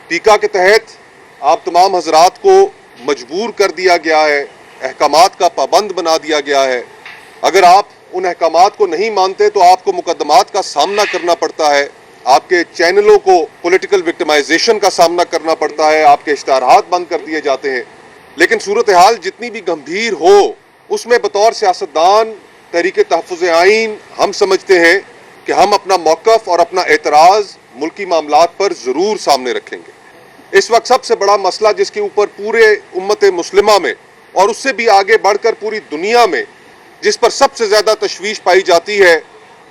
پیکا کے تحت آپ تمام حضرات کو مجبور کر دیا گیا ہے، احکامات کا پابند بنا دیا گیا ہے۔ اگر آپ ان احکامات کو نہیں مانتے تو آپ کو مقدمات کا سامنا کرنا پڑتا ہے، آپ کے چینلوں کو پولیٹیکل وکٹمائزیشن کا سامنا کرنا پڑتا ہے، آپ کے اشتہارات بند کر دیے جاتے ہیں۔ لیکن صورتحال جتنی بھی گمبھیر ہو، اس میں بطور سیاستدان تحریک تحفظ آئین ہم سمجھتے ہیں کہ ہم اپنا موقف اور اپنا اعتراض ملکی معاملات پر ضرور سامنے رکھیں گے۔ اس وقت سب سے بڑا مسئلہ جس کے اوپر پورے امت مسلمہ میں اور اس سے بھی آگے بڑھ کر پوری دنیا میں جس پر سب سے زیادہ تشویش پائی جاتی ہے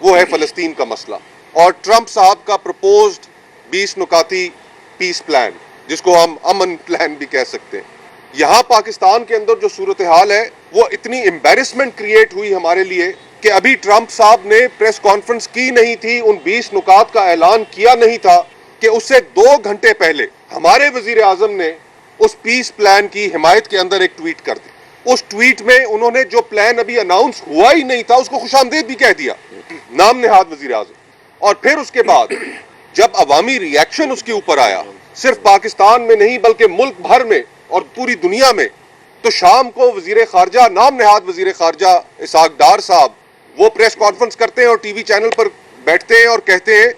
وہ ہے فلسطین کا مسئلہ اور ٹرمپ صاحب کا پرپوزڈ 20 نکاتی پیس پلان، جس کو ہم امن پلان بھی کہہ سکتے ہیں۔ یہاں پاکستان کے اندر جو صورتحال ہے وہ اتنی امبیرسمنٹ کریٹ ہوئی ہمارے لیے کہ ابھی ٹرمپ صاحب نے پریس کانفرنس کی نہیں تھی، ان 20 نکات کا اعلان کیا نہیں تھا کہ اس سے 2 گھنٹے پہلے ہمارے وزیر اعظم نے اس پیس پلان کی حمایت کے اندر ایک ٹویٹ کر دی۔ اس ٹویٹ میں انہوں نے جو پلان ابھی اناؤنس ہوا ہی نہیں تھا اس کو خوش آمدید بھی کہہ دیا، نام نہاد وزیر اعظم۔ اور پھر اس کے بعد جب عوامی ری ایکشن اس کے اوپر آیا، صرف پاکستان میں نہیں بلکہ ملک بھر میں اور پوری دنیا میں، تو شام کو وزیر خارجہ، نام نہاد وزیر خارجہ اسحاق ڈار صاحب وہ پریس کانفرنس کرتے ہیں اور ٹی وی چینل پر بیٹھتے ہیں اور کہتے ہیں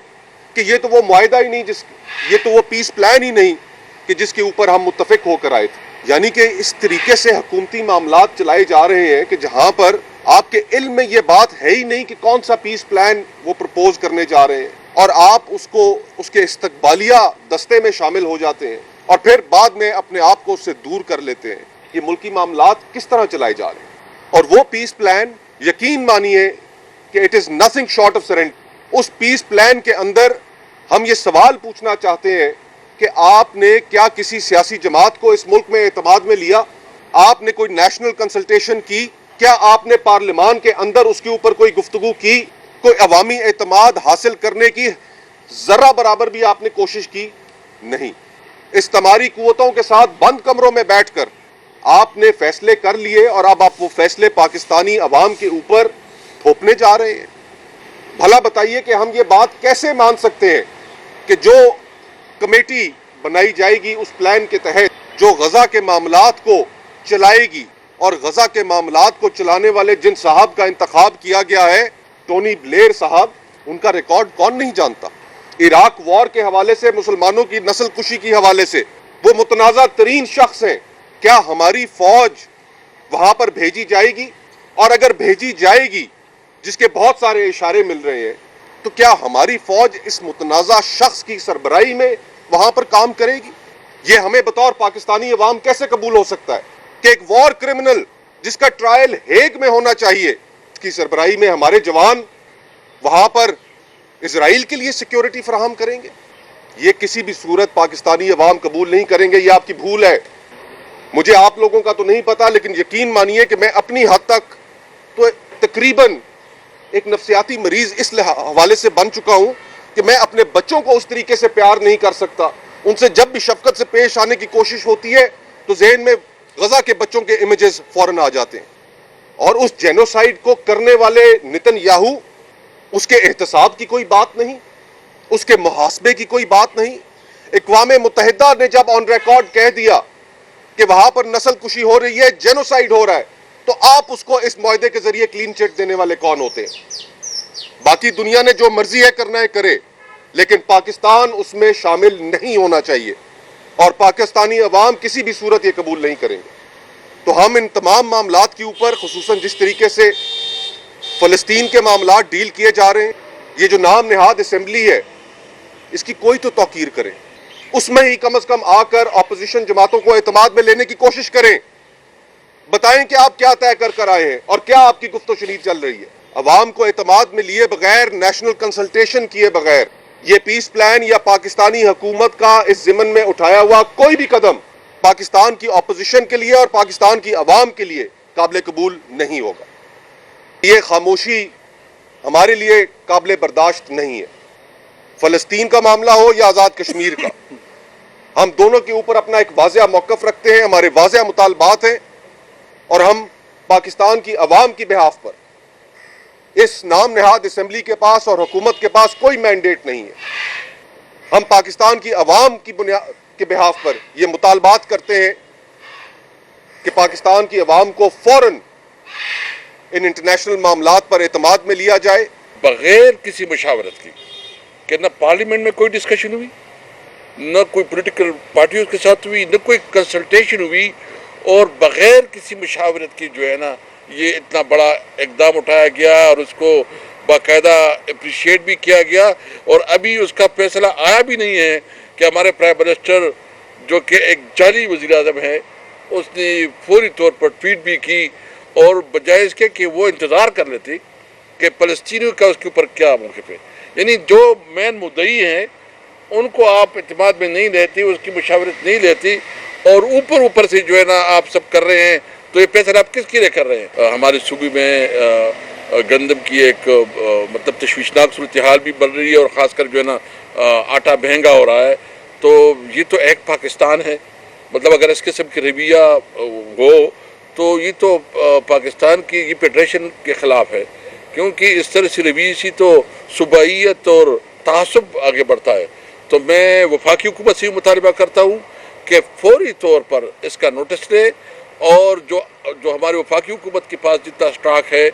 کہ یہ تو وہ معاہدہ ہی نہیں، یہ تو وہ پیس پلان ہی نہیں کہ جس کے اوپر ہم متفق ہو کر آئے تھے۔ یعنی کہ اس طریقے سے حکومتی معاملات چلائے جا رہے ہیں کہ جہاں پر آپ کے علم میں یہ بات ہے ہی نہیں کہ کون سا پیس پلان وہ پرپوز کرنے جا رہے ہیں، اور آپ اس کے استقبالیہ دستے میں شامل ہو جاتے ہیں اور پھر بعد میں اپنے آپ کو اس سے دور کر لیتے ہیں۔ یہ ملکی معاملات کس طرح چلائے جا رہے ہیں؟ اور وہ پیس پلان یقین مانیے کہ it is nothing short of surrender. اس پیس پلان کے اندر ہم یہ سوال پوچھنا چاہتے ہیں کہ آپ نے کیا کسی سیاسی جماعت کو اس ملک میں اعتماد میں لیا؟ آپ نے کوئی نیشنل کنسلٹیشن کی؟ کیا آپ نے پارلیمان کے اندر اس کے اوپر کوئی گفتگو کی؟ کوئی عوامی اعتماد حاصل کرنے کی ذرہ برابر بھی آپ نے کوشش کی؟ نہیں۔ استعماری قوتوں کے ساتھ بند کمروں میں بیٹھ کر آپ نے فیصلے کر لیے اور اب آپ وہ فیصلے پاکستانی عوام کے اوپر تھوپنے جا رہے ہیں۔ بھلا بتائیے کہ ہم یہ بات کیسے مان سکتے ہیں کہ جو کمیٹی بنائی جائے گی اس پلان کے تحت جو غزہ کے معاملات کو چلائے گی، اور غزہ کے معاملات کو چلانے والے جن صاحب کا انتخاب کیا گیا ہے، ٹونی بلیئر صاحب، ان کا ریکارڈ کون نہیں جانتا؟ عراق وار کے حوالے سے، مسلمانوں کی نسل کشی کے حوالے سے وہ متنازع ترین شخص ہیں۔ کیا ہماری فوج وہاں پر بھیجی جائے گی؟ اور اگر بھیجی جائے گی، جس کے بہت سارے اشارے مل رہے ہیں، تو کیا ہماری فوج اس متنازع شخص کی سربراہی میں وہاں پر کام کرے گی؟ یہ ہمیں بطور پاکستانی عوام کیسے قبول ہو سکتا ہے کہ ایک وار کرمنل جس کا ٹرائل ہیگ میں ہونا چاہیے، اس کی سربراہی میں ہمارے جوان وہاں پر اسرائیل کے لیے سیکیورٹی فراہم کریں گے؟ یہ کسی بھی صورت پاکستانی عوام قبول نہیں کریں گے۔ یہ آپ کی بھول ہے۔ مجھے آپ لوگوں کا تو نہیں پتا، لیکن یقین مانیے کہ میں اپنی حد تک تو تقریباً ایک نفسیاتی مریض اس حوالے سے بن چکا ہوں کہ میں اپنے بچوں کو اس طریقے سے پیار نہیں کر سکتا۔ ان سے جب بھی شفقت سے پیش آنے کی کوشش ہوتی ہے تو ذہن میں غزہ کے بچوں کے امیجز فوراً آ جاتے ہیں، اور اس جینوسائیڈ کو کرنے والے نتن یاہو، اس کے احتساب کی کوئی بات نہیں، اس کے محاسبے کی کوئی بات نہیں۔ اقوام متحدہ نے جب آن ریکارڈ کہہ دیا کہ وہاں پر نسل کشی ہو رہی ہے، جینوسائیڈ ہو رہا ہے، تو آپ اس کو اس معاہدے کے ذریعے کلین چٹ دینے والے کون ہوتے ہیں؟ باقی دنیا نے جو مرضی ہے کرنا ہے کرے، لیکن پاکستان اس میں شامل نہیں ہونا چاہیے، اور پاکستانی عوام کسی بھی صورت یہ قبول نہیں کریں گے۔ تو ہم ان تمام معاملات کے اوپر، خصوصاً جس طریقے سے فلسطین کے معاملات ڈیل کیے جا رہے ہیں، یہ جو نام نہاد اسمبلی ہے، اس کی کوئی تو توقیر کریں، اس میں ہی کم از کم آ کر اپوزیشن جماعتوں کو اعتماد میں لینے کی کوشش کریں، بتائیں کہ آپ کیا طے کر آئے ہیں اور کیا آپ کی گفت و شنید چل رہی ہے۔ عوام کو اعتماد میں لیے بغیر، نیشنل کنسلٹیشن کیے بغیر، یہ پیس پلان یا پاکستانی حکومت کا اس ضمن میں اٹھایا ہوا کوئی بھی قدم پاکستان کی اپوزیشن کے لیے اور پاکستان کی عوام کے لیے قابل قبول نہیں ہوگا۔ یہ خاموشی ہمارے لیے قابل برداشت نہیں ہے۔ فلسطین کا معاملہ ہو یا آزاد کشمیر کا، ہم دونوں کے اوپر اپنا ایک واضح موقف رکھتے ہیں، ہمارے واضح مطالبات ہیں، اور ہم پاکستان کی عوام کی بہاف پر اس نام نہاد اسمبلی کے پاس اور حکومت کے پاس کوئی مینڈیٹ نہیں ہے۔ ہم پاکستان کی عوام کی کے بہاف پر یہ مطالبات کرتے ہیں کہ پاکستان کی عوام کو فوراً ان انٹرنیشنل معاملات پر اعتماد میں لیا جائے بغیر کسی مشاورت کی، کہ نہ پارلیمنٹ میں کوئی ڈسکشن ہوئی، نہ کوئی پولیٹیکل پارٹیوں کے ساتھ ہوئی، نہ کوئی کنسلٹیشن ہوئی، اور بغیر کسی مشاورت کی جو ہے نا یہ اتنا بڑا اقدام اٹھایا گیا اور اس کو باقاعدہ اپریشیٹ بھی کیا گیا، اور ابھی اس کا فیصلہ آیا بھی نہیں ہے کہ ہمارے پرائم منسٹر جو کہ ایک جعلی وزیر اعظم ہے اس نے فوری طور پر ٹویٹ بھی کی، اور بجائے اس کے کہ وہ انتظار کر لیتے کہ فلسطینیوں کا اس کے اوپر کیا موقف ہے، یعنی جو مین مدعی ہیں ان کو آپ اعتماد میں نہیں لیتے، اس کی مشاورت نہیں لیتی، اور اوپر سے جو ہے نا آپ سب کر رہے ہیں، تو یہ فیصلہ آپ کس کے لیے کر رہے ہیں؟ ہمارے صوبے میں گندم کی ایک مطلب تشویشناک صورتحال بھی بن رہی ہے، اور خاص کر جو ہے نا آٹا مہنگا ہو رہا ہے، تو یہ تو ایک پاکستان ہے، مطلب اگر اس قسم کی رویہ ہو تو یہ تو پاکستان کی یہ فیڈریشن کے خلاف ہے، کیونکہ اس طرح سے رویے سے تو صوبائیت اور تعصب آگے بڑھتا ہے۔ تو میں وفاقی حکومت سے مطالبہ کرتا ہوں کہ فوری طور پر اس کا نوٹس لے، اور جو ہمارے وفاقی حکومت کے پاس جتنا اسٹاک ہے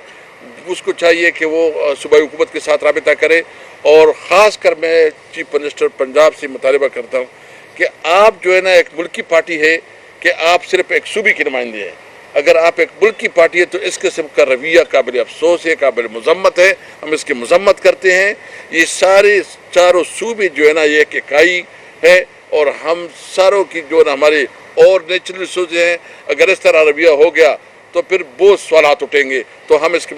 اس کو چاہیے کہ وہ صوبائی حکومت کے ساتھ رابطہ کرے، اور خاص کر میں چیف منسٹر پنجاب سے مطالبہ کرتا ہوں کہ آپ جو ہے نا ایک ملکی پارٹی ہے کہ آپ صرف ایک صوبے کے نمائندے ہیں، اگر آپ ایک ملکی پارٹی ہے تو اس قسم کا رویہ قابل افسوس ہے، قابل مذمت ہے، ہم اس کی مذمت کرتے ہیں۔ یہ سارے چاروں صوبے جو ہے نا یہ ایک اکائی ہے، اور ہم ساروں کی جو ہے نا ہمارے اور نیچرل ریسورسز ہیں، اگر اس طرح رویہ ہو گیا تو پھر بہت سوالات اٹھیں گے، تو ہم اس کی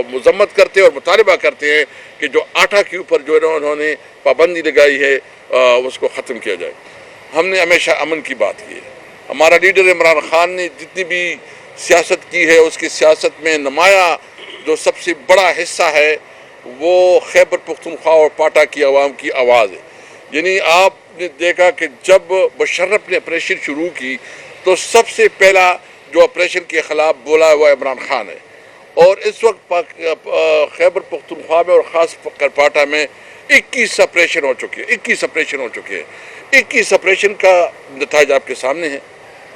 مذمت کرتے ہیں اور مطالبہ کرتے ہیں کہ جو آٹا کے اوپر جو ہے نا انہوں نے پابندی لگائی ہے اس کو ختم کیا جائے۔ ہم نے ہمیشہ امن کی بات کی ہے، ہمارا لیڈر عمران خان نے جتنی بھی سیاست کی ہے اس کی سیاست میں نمایاں جو سب سے بڑا حصہ ہے وہ خیبر پختونخوا اور پاٹا کی عوام کی آواز ہے۔ یعنی آپ نے دیکھا کہ جب مشرف نے آپریشن شروع کی تو سب سے پہلا جو آپریشن کے خلاف بولا وہ عمران خان ہے، اور اس وقت خیبر پختونخوا میں اور خاص کر پاٹا میں 21 آپریشن ہو چکے ہیں، 21 آپریشن ہو چکے ہیں۔ 21 آپریشن کا نتائج آپ کے سامنے ہے۔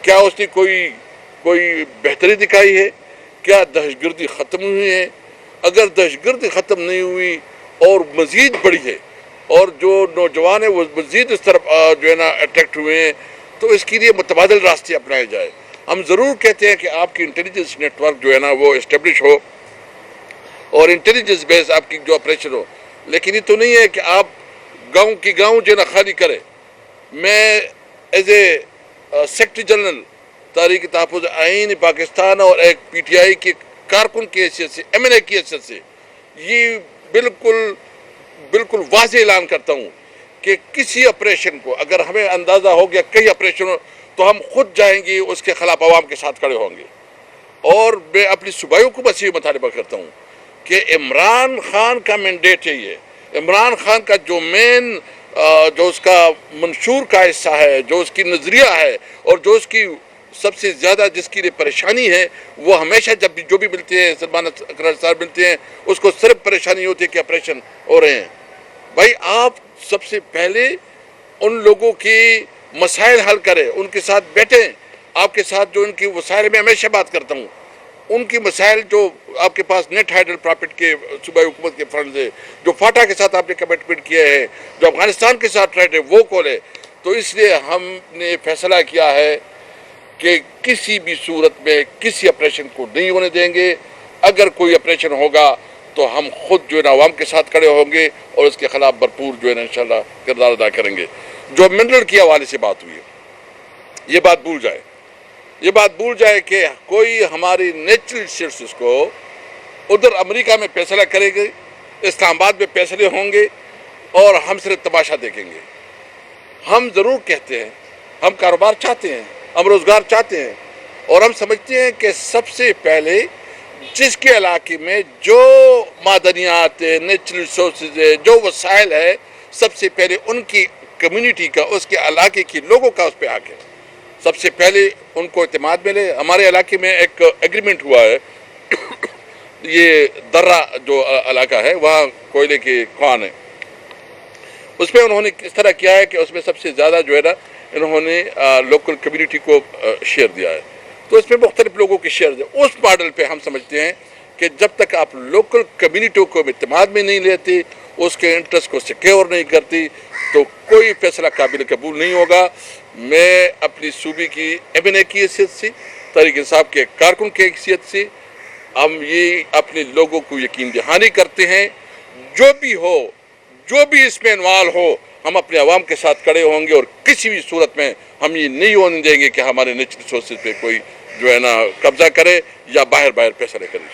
کیا اس نے کوئی بہتری دکھائی ہے؟ کیا دہشت گردی ختم ہوئی ہے؟ اگر دہشت گردی ختم نہیں ہوئی اور مزید بڑھی ہے، اور جو نوجوان ہیں وہ مزید اس طرف جو ہے نا اٹریکٹ ہوئے ہیں، تو اس کے لیے متبادل راستے اپنائے جائے۔ ہم ضرور کہتے ہیں کہ آپ کی انٹیلیجنس نیٹ ورک جو ہے نا وہ اسٹیبلش ہو، اور انٹیلیجنس بیس آپ کی جو آپریشن ہو، لیکن یہ تو نہیں ہے کہ آپ گاؤں کی گاؤں جو ہے نا خالی کرے۔ میں ایز اے سیکرٹری جنرل تحریک تحفظ آئین پاکستان اور ایک پی ٹی آئی کے کارکن کی حیثیت سے، ایم این اے کی حیثیت سے یہ بالکل واضح اعلان کرتا ہوں کہ کسی آپریشن کو اگر ہمیں اندازہ ہو گیا کئی آپریشن ہو تو ہم خود جائیں گے، اس کے خلاف عوام کے ساتھ کھڑے ہوں گے۔ اور میں اپنی صوبائی حکومت سے مطالبہ کرتا ہوں کہ عمران خان کا مینڈیٹ ہے، یہ عمران خان کا جو مین جو اس کا منشور کا حصہ ہے، جو اس کی نظریہ ہے، اور جو اس کی سب سے زیادہ جس کی لیے پریشانی ہے، وہ ہمیشہ جب بھی جو بھی ملتے ہیں سلمان اقرار صاحب ملتے ہیں اس کو صرف پریشانی ہوتی ہے کہ آپریشن ہو رہے ہیں۔ بھائی آپ سب سے پہلے ان لوگوں کی مسائل حل کریں، ان کے ساتھ بیٹھیں، آپ کے ساتھ جو ان کی وسائل میں ہمیشہ بات کرتا ہوں، ان کی مسائل جو آپ کے پاس نیٹ ہائیڈل پرافٹ کے صوبائی حکومت کے فنڈز ہے، جو فاٹا کے ساتھ آپ نے کمٹمنٹ کیا ہے، جو افغانستان کے ساتھ ٹریڈ ہے وہ کھولے۔ تو اس لیے ہم نے فیصلہ کیا ہے کہ کسی بھی صورت میں کسی آپریشن کو نہیں ہونے دیں گے۔ اگر کوئی آپریشن ہوگا تو ہم خود جو ہے نا عوام کے ساتھ کھڑے ہوں گے اور اس کے خلاف بھرپور جو ہے نا انشاءاللہ کردار ادا کریں گے۔ جو منرل کے حوالے سے بات ہوئی ہے، یہ بات بھول جائے کہ کوئی ہماری نیچرل ریسورسز کو ادھر امریکہ میں فیصلہ کرے گے، اسلام آباد میں فیصلے ہوں گے، اور ہم صرف تماشا دیکھیں گے۔ ہم ضرور کہتے ہیں ہم کاروبار چاہتے ہیں، ہم روزگار چاہتے ہیں، اور ہم سمجھتے ہیں کہ سب سے پہلے جس کے علاقے میں جو معدنیات ہے، نیچرل ریسورسز ہے، جو وسائل ہے، سب سے پہلے ان کی کمیونٹی کا، اس کے علاقے کے لوگوں کا اس پہ حق ہے۔ سب سے پہلے ان کو اعتماد ملے۔ ہمارے علاقے میں ایک ایگریمنٹ ہوا ہے، یہ درہ جو علاقہ ہے وہاں کوئلے کے کان ہے، اس میں انہوں نے اس طرح کیا ہے کہ اس میں سب سے زیادہ جو ہے نا انہوں نے لوکل کمیونٹی کو شیئر دیا ہے. تو اس میں مختلف لوگوں کے شیئر دیا. اس ماڈل پہ ہم سمجھتے ہیں کہ جب تک آپ لوکل کمیونٹیوں کو اعتماد میں نہیں لیتے، اس کے انٹرسٹ کو سیکیور نہیں کرتی، تو کوئی فیصلہ قابل قبول نہیں ہوگا. میں اپنی صوبے کی MNA کی حیثیت سے، تحریک انصاف کے کارکن کی حیثیت سے، ہم یہ اپنے لوگوں کو یقین دہانی کرتے ہیں، جو بھی ہو، جو بھی اس میں انوالو ہو، ہم اپنے عوام کے ساتھ کھڑے ہوں گے، اور کسی بھی صورت میں ہم یہ نہیں ہونے دیں گے کہ ہمارے نیچرل ریسورسز پہ کوئی جو ہے نا قبضہ کرے یا باہر فیصلے کرے.